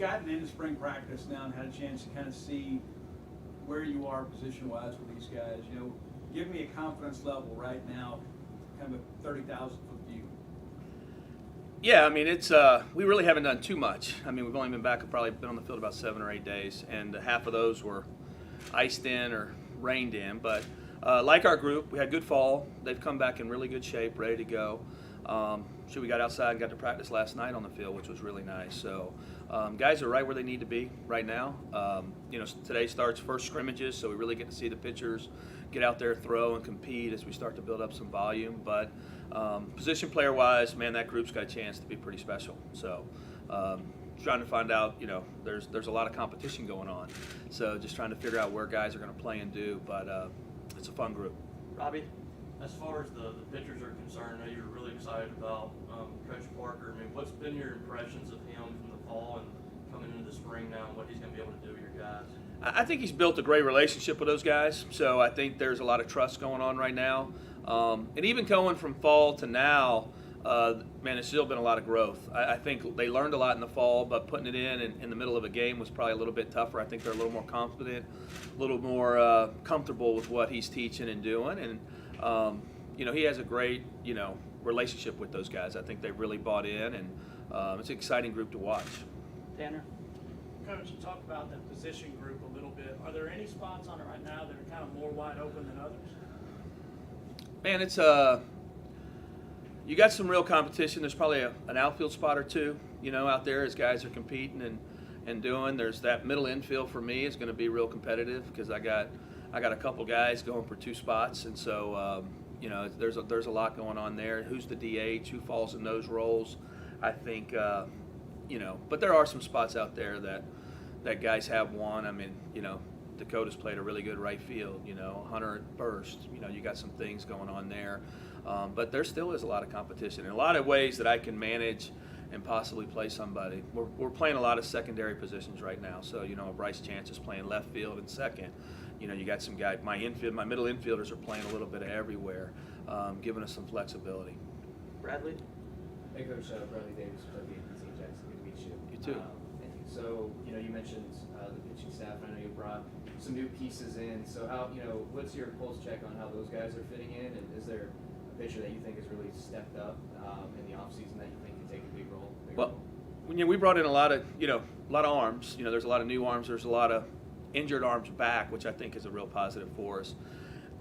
gotten into spring practice now and had a chance to kind of see where you are position-wise with these guys. You know, give me a confidence level right now, kind of a 30,000-foot view. Yeah, I mean, it's we really haven't done too much. I mean, we've only been back, probably been on the field about 7 or 8 days, and half of those were iced in or rained in. But like our group, we had good fall. They've come back in really good shape, ready to go. So we got outside and got to practice last night on the field, which was really nice. So guys are right where they need to be right now. You know, today starts first scrimmages, so we really get to see the pitchers get out there, throw, and compete as we start to build up some volume. But position player-wise, man, that group's got a chance to be pretty special. So trying to find out, you know, there's a lot of competition going on. So just trying to figure out where guys are going to play and do. But it's a fun group. Robbie, as far as the pitchers are concerned, I know you're really excited about Coach Parker. I mean, what's been your impressions of him from the fall and coming into the spring now, and what he's going to be able to do with your guys? I think he's built a great relationship with those guys, so I think there's a lot of trust going on right now. And even going from fall to now, man, it's still been a lot of growth. I think they learned a lot in the fall, but putting it in the middle of a game was probably a little bit tougher. I think they're a little more confident, a little more comfortable with what he's teaching and doing. And, you know, he has a great, you know, relationship with those guys. I think they've really bought in, and it's an exciting group to watch. Tanner? Coach, you talked about the position group a little bit. Are there any spots on it right now that are kind of more wide open than others? Man, it's you got some real competition. There's probably an outfield spot or two, you know, out there as guys are competing and doing. There's that middle infield for me is going to be real competitive because I got a couple guys going for 2 spots, and so you know, there's a lot going on there. Who's the DH? Who falls in those roles? I think you know, but there are some spots out there that guys have won. I mean, you know, Dakota's played a really good right field. You know, Hunter at first. You know, you got some things going on there, but there still is a lot of competition. In a lot of ways that I can manage and possibly play somebody. We're playing a lot of secondary positions right now. So you know, Bryce Chance is playing left field and second. You know, you got some guys. My middle infielders are playing a little bit of everywhere, giving us some flexibility. Bradley? Hey, Coach. Bradley Davis, St. Jackson. Good to meet you. You too. Thank you. So, you know, you mentioned the pitching staff. I know you brought some new pieces in. So, how, you know, what's your pulse check on how those guys are fitting in? And is there a pitcher that you think has really stepped up in the offseason that you think can take a big role? When we brought in a lot of arms. You know, there's a lot of new arms. There's a lot of injured arms back, which I think is a real positive for us.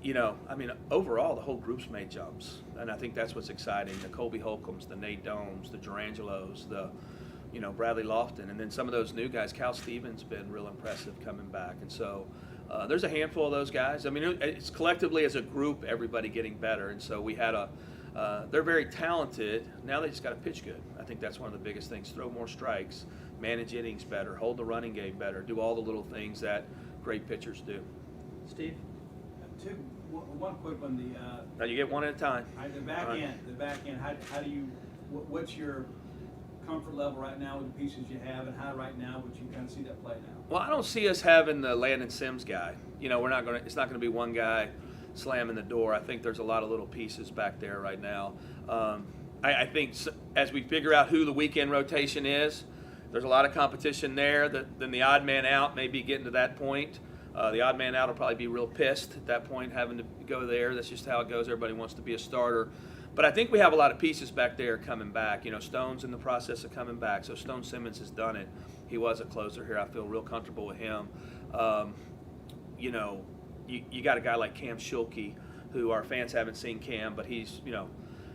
You know, I mean, overall, the whole group's made jumps, and I think that's what's exciting. The Colby Holcombs, the Nate Domes, the Durangelos, the, you know, Bradley Lofton, and then some of those new guys. Cal Stevens been real impressive coming back, and so there's a handful of those guys. I mean, it's collectively as a group, everybody getting better, and so we had they're very talented. Now they just got to pitch good. I think that's one of the biggest things. Throw more strikes, manage innings better, hold the running game better, do all the little things that great pitchers do. Steve? One quick one. Now you get one at a time. The back end. How do you? What's your comfort level right now with the pieces you have, and how right now would you kind of see that play now? Well, I don't see us having the Landon Sims guy. You know, it's not gonna be one guy slamming the door. I think there's a lot of little pieces back there right now. I think as we figure out who the weekend rotation is, there's a lot of competition there. Then the odd man out may be getting to that point. The odd man out will probably be real pissed at that point, having to go there. That's just how it goes. Everybody wants to be a starter. But I think we have a lot of pieces back there coming back. You know, Stone's in the process of coming back, so Stone Simmons has done it. He was a closer here. I feel real comfortable with him. You know, you got a guy like Cam Schulke, who our fans haven't seen Cam, but he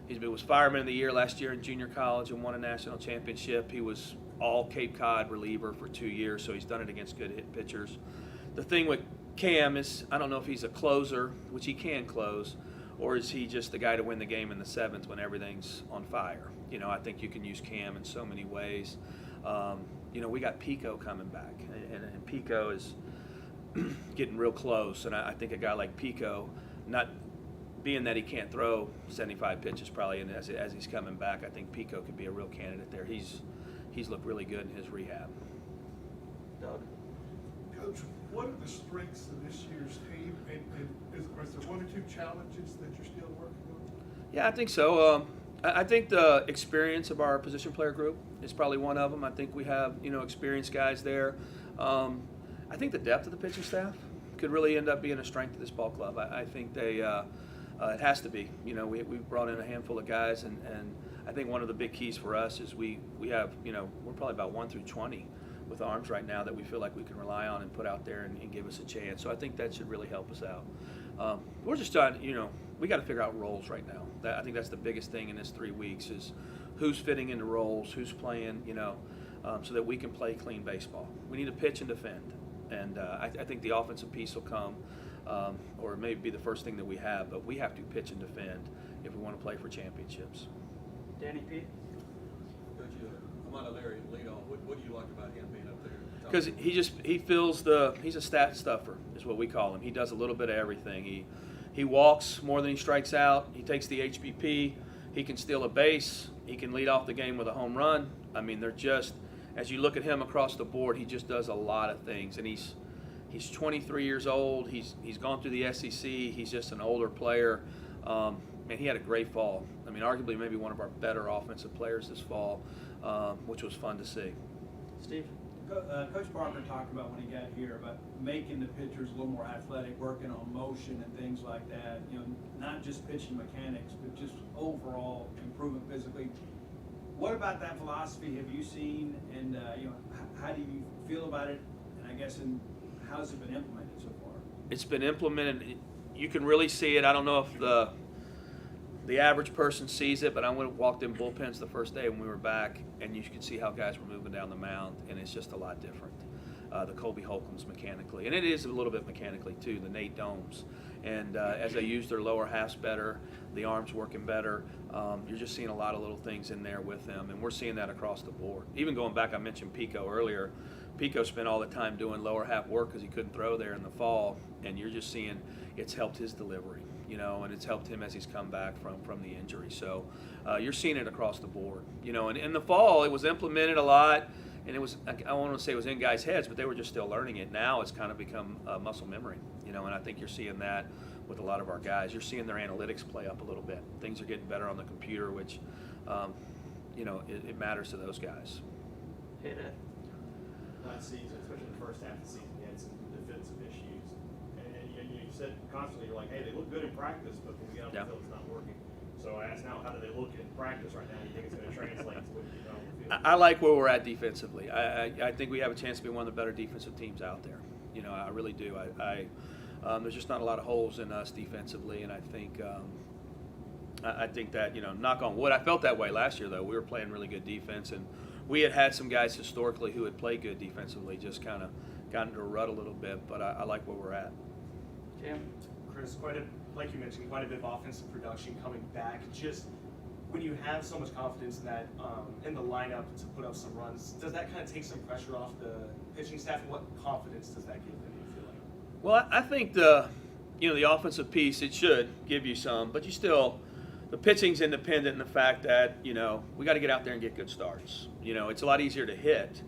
was fireman of the year last year in junior college and won a national championship. He was all Cape Cod reliever for 2 years, so he's done it against good hit pitchers. The thing with Cam is, I don't know if he's a closer, which he can close, or is he just the guy to win the game in the 7th when everything's on fire? You know, I think you can use Cam in so many ways. You know, we got Pico coming back, and Pico is getting real close, and I think a guy like Pico, not being that he can't throw 75 pitches probably, and as he's coming back, I think Pico could be a real candidate there. He's looked really good in his rehab. Doug? Coach, what are the strengths of this year's team, and is there 1 or 2 challenges that you're still working on? Yeah, I think so. I think the experience of our position player group is probably one of them. I think we have, experienced guys there. I think the depth of the pitching staff could really end up being a strength of this ball club. I think it has to be. We've brought in a handful of guys, and I think one of the big keys for us is we have, we're probably about 1 through 20 with arms right now that we feel like we can rely on and put out there and give us a chance. So I think that should really help us out. We're just trying, we got to figure out roles right now. I think that's the biggest thing in this 3 weeks is who's fitting into roles, who's playing, so that we can play clean baseball. We need to pitch and defend. And I think the offensive piece will come, or it may be the first thing that we have, but we have to pitch and defend if we want to play for championships. Danny P. Coach, Amanda Larry, lead on. What do you like about him being up there? Because he's a stat stuffer is what we call him. He does a little bit of everything. He walks more than he strikes out. He takes the HBP. He can steal a base. He can lead off the game with a home run. I mean, they're just, as you look at him across the board, he just does a lot of things. And he's 23 years old. He's gone through the SEC. He's just an older player. And he had a great fall. I mean, arguably maybe one of our better offensive players this fall, which was fun to see. Steve. Coach Parker talked about when he got here about making the pitchers a little more athletic, working on motion and things like that. Not just pitching mechanics, but just overall improvement physically. What about that philosophy have you seen, and how do you feel about it? And I guess, how has it been implemented so far? It's been implemented. You can really see it. I don't know if the average person sees it, but I walked in bullpens the first day when we were back, and you could see how guys were moving down the mound, and it's just a lot different. The Colby Holcombs mechanically, and it is a little bit mechanically too, the Nate Domes. And as they use their lower halves better, the arms working better, you're just seeing a lot of little things in there with them, and we're seeing that across the board. Even going back, I mentioned Pico earlier. Pico spent all the time doing lower half work because he couldn't throw there in the fall, and you're just seeing it's helped his delivery. And it's helped him as he's come back from the injury. So you're seeing it across the board. And in the fall, it was implemented a lot, and it was, I don't want to say it was in guys' heads, but they were just still learning it. Now it's kind of become muscle memory, and I think you're seeing that with a lot of our guys. You're seeing their analytics play up a little bit. Things are getting better on the computer, which, it matters to those guys. Hey, Dad. Last season, especially the first half of the season, you had some defensive issues. And you said constantly, you're like, hey, they look good in practice, but when we get on the field, it's not working. So I asked now, how do they look in practice right now? Do you think it's going to translate to what you know on the field? I like where we're at defensively. I think we have a chance to be one of the better defensive teams out there. I really do. There's just not a lot of holes in us defensively, and I think that, knock on wood, I felt that way last year, though. We were playing really good defense, and we had some guys historically who had played good defensively, just kind of got into a rut a little bit, but I like where we're at. Cam. Chris, like you mentioned, quite a bit of offensive production coming back. Just when you have so much confidence in that in the lineup to put up some runs, does that kind of take some pressure off the pitching staff? And what confidence does that give them, you feel like? Well, I think the offensive piece, it should give you some, but the pitching's independent in the fact that, we got to get out there and get good starts. It's a lot easier to hit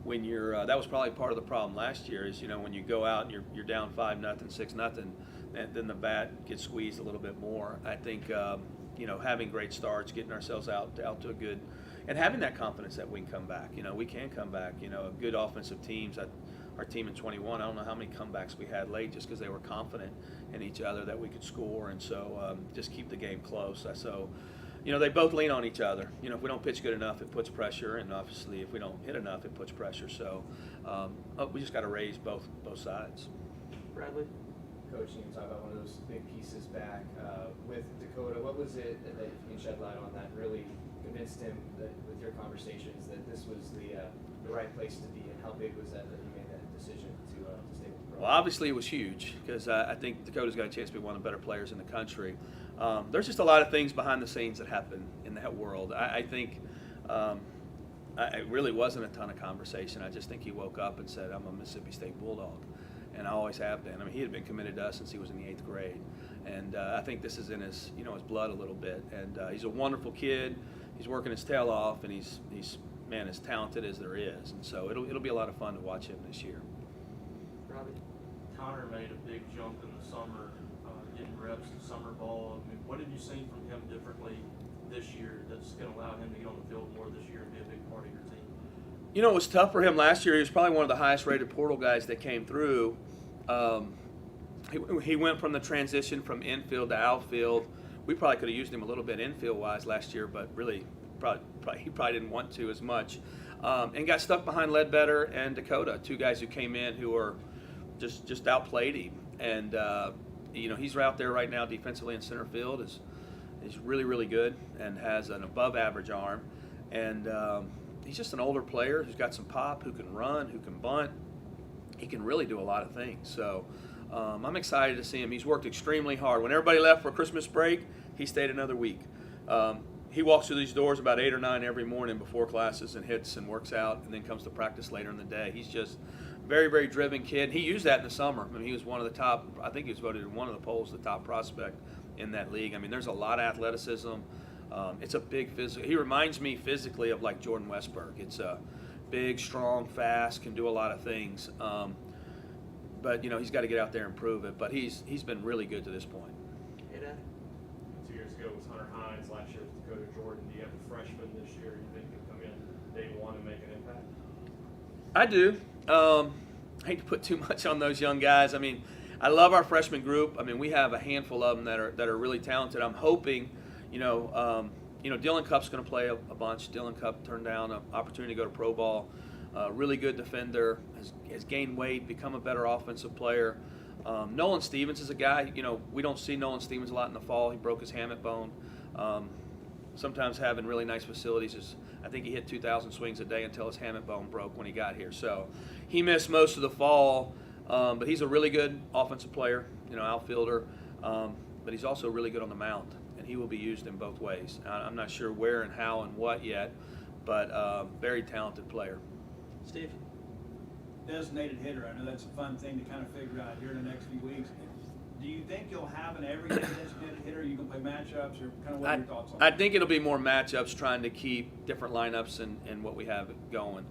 when you're, that was probably part of the problem last year is, when you go out and you're down 5-0, 6-0, and then the bat gets squeezed a little bit more. I think, having great starts, getting ourselves out to a good, and having that confidence that we can come back. We can come back. Good offensive teams. Our team in 21, I don't know how many comebacks we had late just because they were confident in each other that we could score, and so just keep the game close. So, they both lean on each other. If we don't pitch good enough, it puts pressure, and obviously if we don't hit enough, it puts pressure. So we just got to raise both sides. Bradley. Coach, you can talk about one of those big pieces back with Dakota. What was it that you can shed light on that really convinced him that with your conversations that this was the right place to be, and how big was that he made that decision to stay with the program? Well, obviously it was huge because I think Dakota's got a chance to be one of the better players in the country. There's just a lot of things behind the scenes that happen in that world. I think it really wasn't a ton of conversation. I just think he woke up and said, I'm a Mississippi State Bulldog. And I always have been. I mean, he had been committed to us since he was in the 8th grade. And I think this is in his, his blood a little bit. And he's a wonderful kid. He's working his tail off, and he's as talented as there is. And so it'll be a lot of fun to watch him this year. Robbie. Connor made a big jump in the summer, getting reps in summer ball. I mean, what have you seen from him differently this year that's going to allow him to get on the field more this year and be a big part of your team? You know, it was tough for him last year. He was probably one of the highest rated portal guys that came through. He went from the transition from infield to outfield. We probably could have used him a little bit infield wise last year, but really, he probably didn't want to as much. And got stuck behind Ledbetter and Dakota, two guys who came in who are just outplayed him. And you know, he's out there right now defensively in center field. Is really, really good and has an above average arm. And he's just an older player who's got some pop, who can run, who can bunt. He can really do a lot of things. So I'm excited to see him. He's worked extremely hard. When everybody left for Christmas break, he stayed another week. He walks through these doors about 8 or 9 every morning before classes and hits and works out and then comes to practice later in the day. He's just very, very driven kid. He used that in the summer. I mean, he was one of the top, I think he was voted in one of the polls the top prospect in that league. I mean, there's a lot of athleticism. It's a big physical. He reminds me physically of like Jordan Westberg. It's a big, strong, fast, can do a lot of things. But, you know, he's got to get out there and prove it. But he's been really good to this point. Hey, Dad. 2 years ago it was Hunter Hines. Last year it was Dakota Jordan. Do you have a freshman this year you think can come in day one and make an impact? I do. I hate to put too much on those young guys. I mean, I love our freshman group. I mean, we have a handful of them that are really talented. I'm hoping, Dylan Cupp's going to play a bunch. Dylan Cupp turned down an opportunity to go to pro ball. Really good defender, has gained weight, become a better offensive player. Nolan Stevens is a guy, we don't see Nolan Stevens a lot in the fall. He broke his hammock bone. Sometimes having really nice facilities I think he hit 2,000 swings a day until his hammock bone broke when he got here. So he missed most of the fall, but he's a really good offensive player, outfielder. But he's also really good on the mound, and he will be used in both ways. I'm not sure where and how and what yet, but very talented player. Steve? Designated hitter, I know that's a fun thing to kind of figure out here in the next few weeks. Do you think you'll have an everyday designated hitter? Are you going to play matchups, or kind of what are your thoughts on I that? think it'll be more matchups, trying to keep different lineups and what we have going,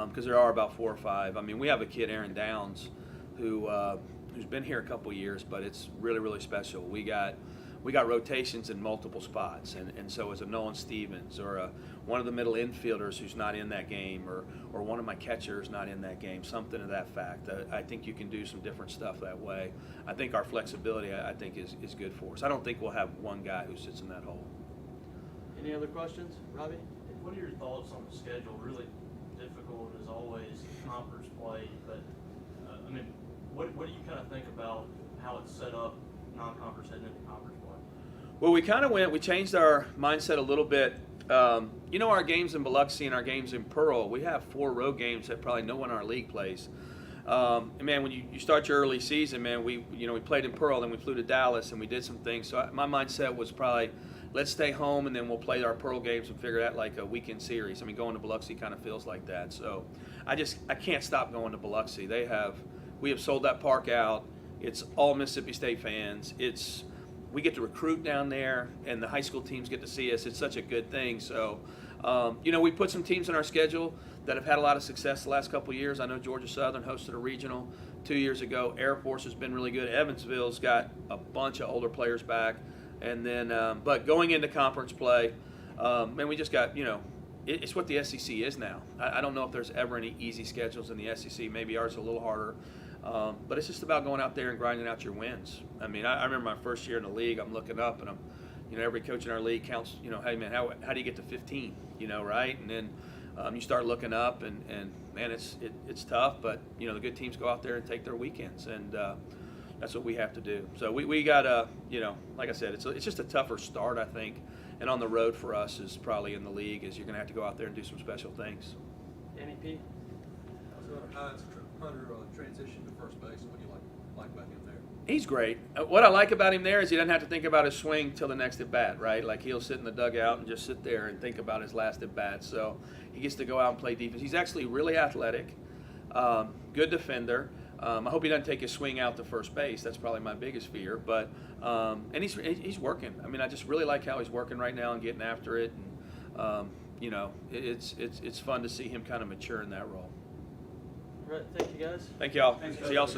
because there are about 4 or 5. I mean, we have a kid, Aaron Downs, who's been here a couple years, but it's really, really special. We got rotations in multiple spots, and so is a Nolan Stevens or one of the middle infielders who's not in that game, or one of my catchers not in that game, something to that fact. I think you can do some different stuff that way. I think our flexibility, I think, is good for us. I don't think we'll have one guy who sits in that hole. Any other questions? Robbie? What are your thoughts on the schedule? Really difficult as always, conference play, but what do you kind of think about how it's set up, non-conference heading into conference play? Well, we changed our mindset a little bit. Our games in Biloxi and our games in Pearl, we have 4 road games that probably no one in our league plays. And man, when you start your early season, man, we played in Pearl, then we flew to Dallas and we did some things. So my mindset was probably, let's stay home and then we'll play our Pearl games and figure out like a weekend series. I mean, going to Biloxi kind of feels like that. So I can't stop going to Biloxi. We have sold that park out. It's all Mississippi State fans. We get to recruit down there, and the high school teams get to see us. It's such a good thing. So, we put some teams in our schedule that have had a lot of success the last couple of years. I know Georgia Southern hosted a regional 2 years ago. Air Force has been really good. Evansville's got a bunch of older players back. And then, but going into conference play, we just got, it's what the SEC is now. I don't know if there's ever any easy schedules in the SEC. Maybe ours is a little harder. But it's just about going out there and grinding out your wins. I mean, I remember my first year in the league, I'm looking up and every coach in our league counts, hey man, how do you get to 15, right? And then you start looking up and man, it's tough, but the good teams go out there and take their weekends, and that's what we have to do. So we got like I said, it's just a tougher start, I think, and on the road for us is probably in the league is you're going to have to go out there and do some special things. Danny P? Hunter transition to first base. What do you like about him there? He's great. What I like about him there is he doesn't have to think about his swing till the next at bat, right? Like he'll sit in the dugout and just sit there and think about his last at bat. So he gets to go out and play defense. He's actually really athletic, good defender. I hope he doesn't take his swing out to first base. That's probably my biggest fear. But and he's working. I mean, I just really like how he's working right now and getting after it. And it's fun to see him kind of mature in that role. All right, thank you guys. Thank y'all. Thanks, See y'all soon.